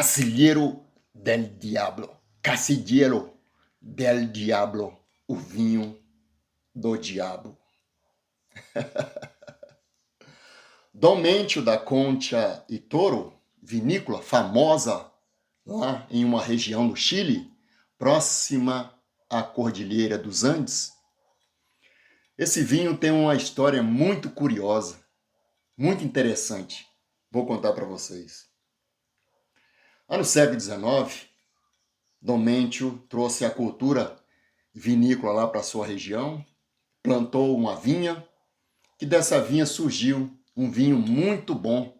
Cacilheiro del Diablo. Cacilheiro del Diablo. O vinho do diabo. Dom Mentio da Concha e Toro, vinícola famosa lá em uma região do Chile, próxima à Cordilheira dos Andes. Esse vinho tem uma história muito curiosa, muito interessante. Vou contar para vocês. No século XIX, Dom Mentio trouxe a cultura vinícola lá para sua região, plantou uma vinha, que dessa vinha surgiu um vinho muito bom,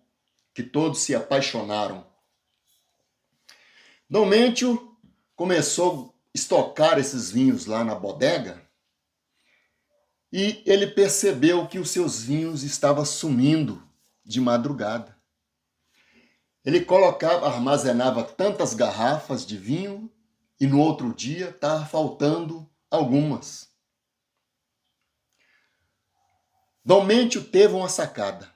que todos se apaixonaram. Dom Mentio começou a estocar esses vinhos lá na bodega e ele percebeu que os seus vinhos estavam sumindo de madrugada. Ele armazenava tantas garrafas de vinho e no outro dia estava faltando algumas. Dom Mentio teve uma sacada.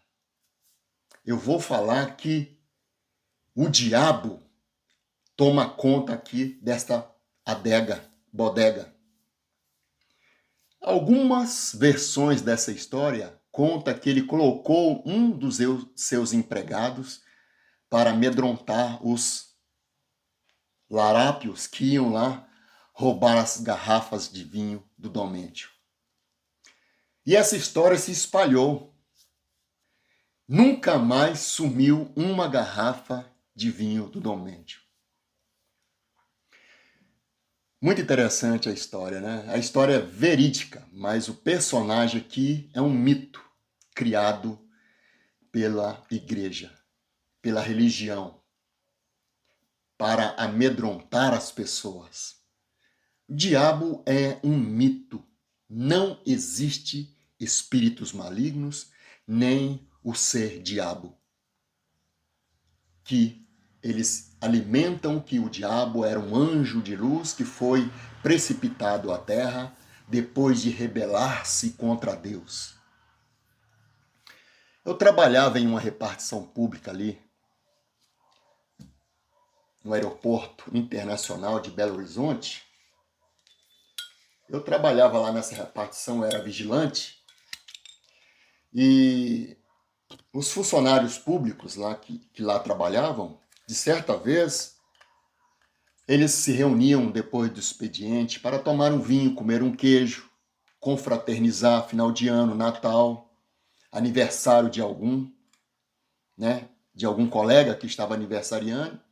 Eu vou falar que o diabo toma conta aqui desta bodega. Algumas versões dessa história contam que ele colocou um dos seus empregados para amedrontar os larápios que iam lá roubar as garrafas de vinho do Dom Mentio. E essa história se espalhou. Nunca mais sumiu uma garrafa de vinho do Dom Mentio. Muito interessante a história, né? A história é verídica, mas o personagem aqui é um mito criado pela igreja, pela religião, para amedrontar as pessoas. O diabo é um mito. Não existe espíritos malignos, nem o ser diabo. Que eles alimentam que o diabo era um anjo de luz que foi precipitado à terra depois de rebelar-se contra Deus. Eu trabalhava em uma repartição pública ali, no aeroporto internacional de Belo Horizonte. Eu trabalhava lá nessa repartição, era vigilante, e os funcionários públicos lá que lá trabalhavam, de certa vez, eles se reuniam depois do expediente para tomar um vinho, comer um queijo, confraternizar final de ano, Natal, aniversário de algum, né, de algum colega que estava aniversariando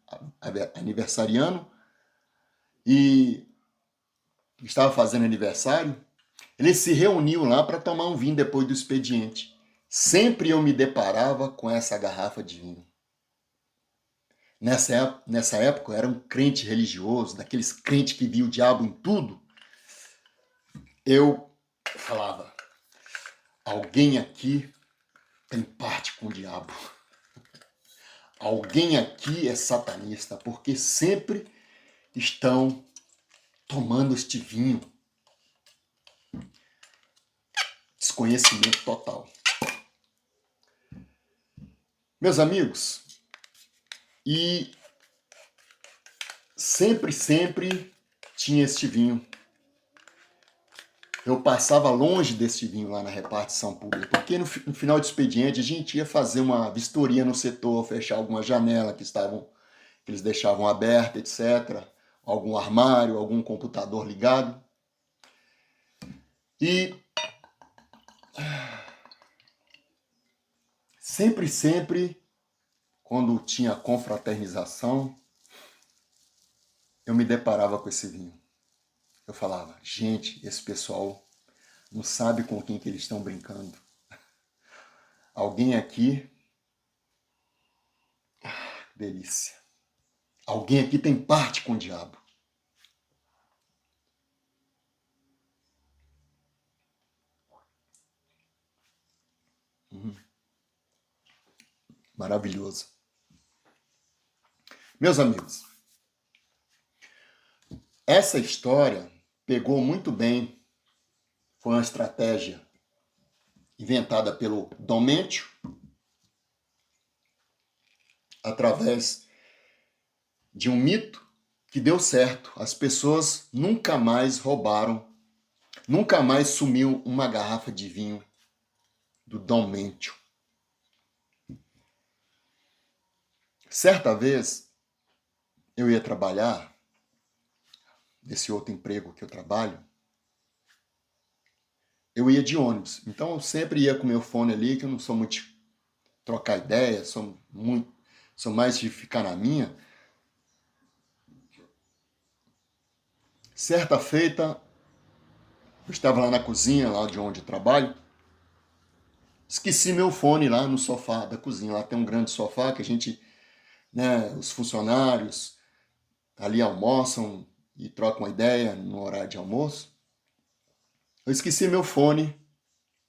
e estava fazendo aniversário. Eles se reuniam lá para tomar um vinho depois do expediente. Sempre eu me deparava com essa garrafa de vinho. Nessa época eu era um crente religioso, daqueles crentes que via o diabo em tudo. Eu falava, alguém aqui tem parte com o diabo. Alguém aqui é satanista, porque sempre estão tomando este vinho. Desconhecimento total. Meus amigos, e sempre tinha este vinho. Eu passava longe desse vinho lá na repartição pública, porque no final do expediente a gente ia fazer uma vistoria no setor, fechar alguma janela que eles deixavam aberta, etc. Algum armário, algum computador ligado. E sempre, quando tinha confraternização, eu me deparava com esse vinho. Eu falava, gente, esse pessoal não sabe com quem que eles estão brincando. Alguém aqui... que delícia. Alguém aqui tem parte com o diabo. Maravilhoso. Meus amigos, essa história pegou muito bem. Foi uma estratégia inventada pelo Dom Mentio através de um mito que deu certo. As pessoas nunca mais roubaram, nunca mais sumiu uma garrafa de vinho do Dom Mentio. Certa vez, eu ia trabalhar, nesse outro emprego que eu trabalho, eu ia de ônibus. Então, eu sempre ia com meu fone ali, que eu não sou muito de trocar ideia, sou mais de ficar na minha. Certa feita, eu estava lá na cozinha, lá de onde eu trabalho, esqueci meu fone lá no sofá da cozinha. Lá tem um grande sofá que a gente, né, os funcionários ali almoçam e trocam uma ideia no horário de almoço. Eu esqueci meu fone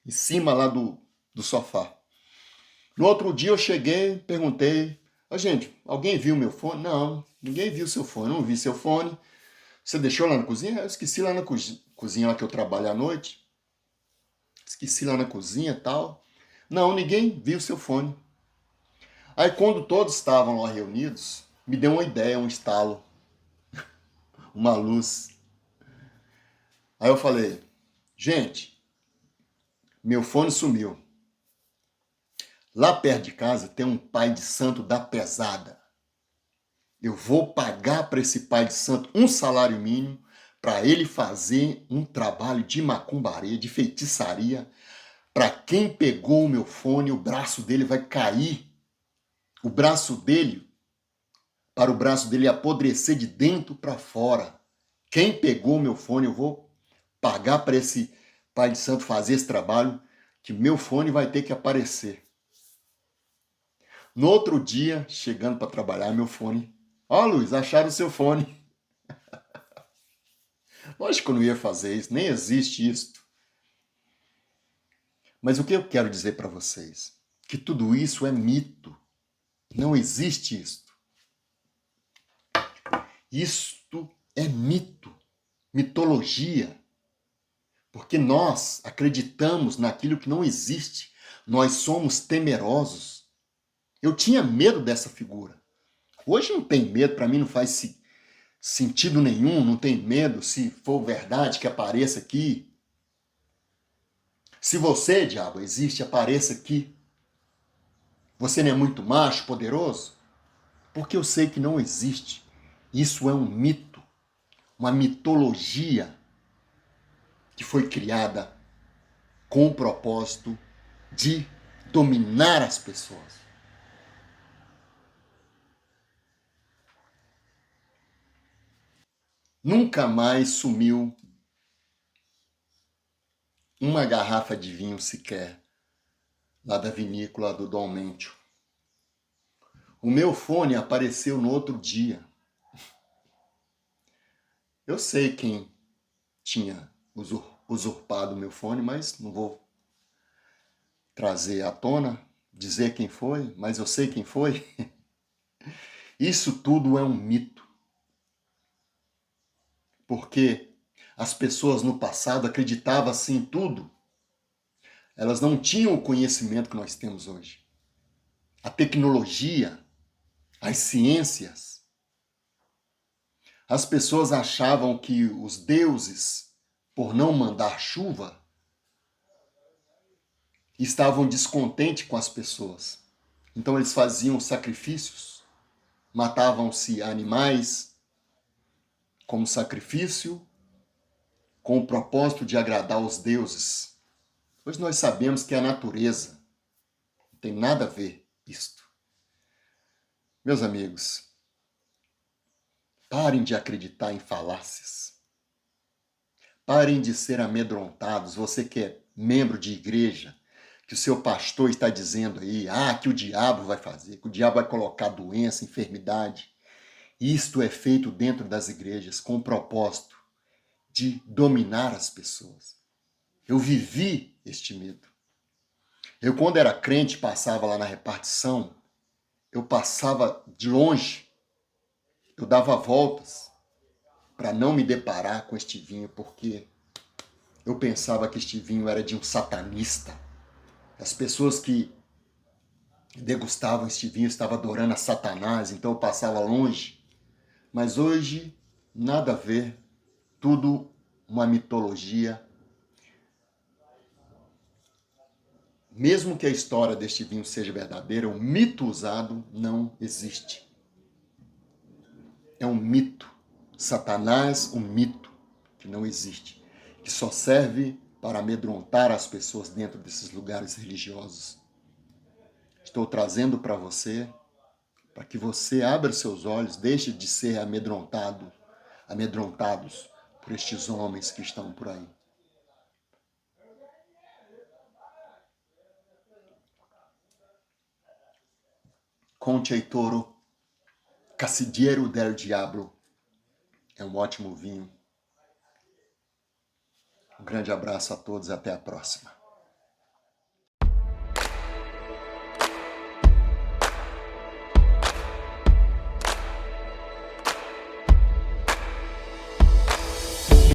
em cima lá do sofá. No outro dia eu cheguei, perguntei, gente, alguém viu meu fone? Não, ninguém viu seu fone, não vi seu fone. Você deixou lá na cozinha? Eu esqueci lá na cozinha lá que eu trabalho à noite. Esqueci lá na cozinha e tal. Não, ninguém viu seu fone. Aí quando todos estavam lá reunidos, me deu uma ideia, um estalo, uma luz. Aí eu falei, gente, meu fone sumiu. Lá perto de casa tem um pai de santo da pesada. Eu vou pagar para esse pai de santo um salário mínimo para ele fazer um trabalho de macumbaria, de feitiçaria. Para quem pegou o meu fone, o braço dele vai cair. O braço dele, para o braço dele apodrecer de dentro para fora. Quem pegou o meu fone, eu vou pagar para esse pai de santo fazer esse trabalho, que meu fone vai ter que aparecer. No outro dia, chegando para trabalhar, meu fone. Ó, Luiz, acharam o seu fone. Lógico que eu não ia fazer isso, nem existe isso. Mas o que eu quero dizer para vocês? Que tudo isso é mito. Não existe isto. Isto é mito, mitologia. Porque nós acreditamos naquilo que não existe. Nós somos temerosos. Eu tinha medo dessa figura. Hoje não tem medo, para mim não faz sentido nenhum, não tem medo se for verdade que apareça aqui. Se você, diabo, existe, apareça aqui. Você não é muito macho, poderoso? Porque eu sei que não existe. Isso é um mito, uma mitologia que foi criada com o propósito de dominar as pessoas. Nunca mais sumiu uma garrafa de vinho sequer lá da vinícola do Dom Mentio. O meu fone apareceu no outro dia. Eu sei quem tinha usurpado o meu fone, mas não vou trazer à tona, dizer quem foi, mas eu sei quem foi. Isso tudo é um mito. Porque as pessoas no passado acreditavam assim em tudo. Elas não tinham o conhecimento que nós temos hoje. A tecnologia, as ciências. As pessoas achavam que os deuses, por não mandar chuva, estavam descontentes com as pessoas. Então eles faziam sacrifícios, matavam-se animais como sacrifício, com o propósito de agradar os deuses. Pois nós sabemos que a natureza não tem nada a ver isto. Meus amigos, parem de acreditar em falácias. Parem de ser amedrontados. Você que é membro de igreja, que o seu pastor está dizendo aí, que o diabo vai fazer, que o diabo vai colocar doença, enfermidade. Isto é feito dentro das igrejas com o propósito de dominar as pessoas. Eu vivi este medo. Eu, quando era crente, passava lá na repartição, eu passava de longe, eu dava voltas para não me deparar com este vinho, porque eu pensava que este vinho era de um satanista. As pessoas que degustavam este vinho estavam adorando a Satanás, então eu passava longe Mas hoje, nada a ver, tudo uma mitologia. Mesmo que a história deste vinho seja verdadeira, o mito usado não existe. É um mito. Satanás, um mito que não existe, que só serve para amedrontar as pessoas dentro desses lugares religiosos. Estou trazendo para você, para que você abra seus olhos, deixe de ser amedrontados por estes homens que estão por aí. Conte Toro, Casillero del Diablo. É um ótimo vinho. Um grande abraço a todos e até a próxima.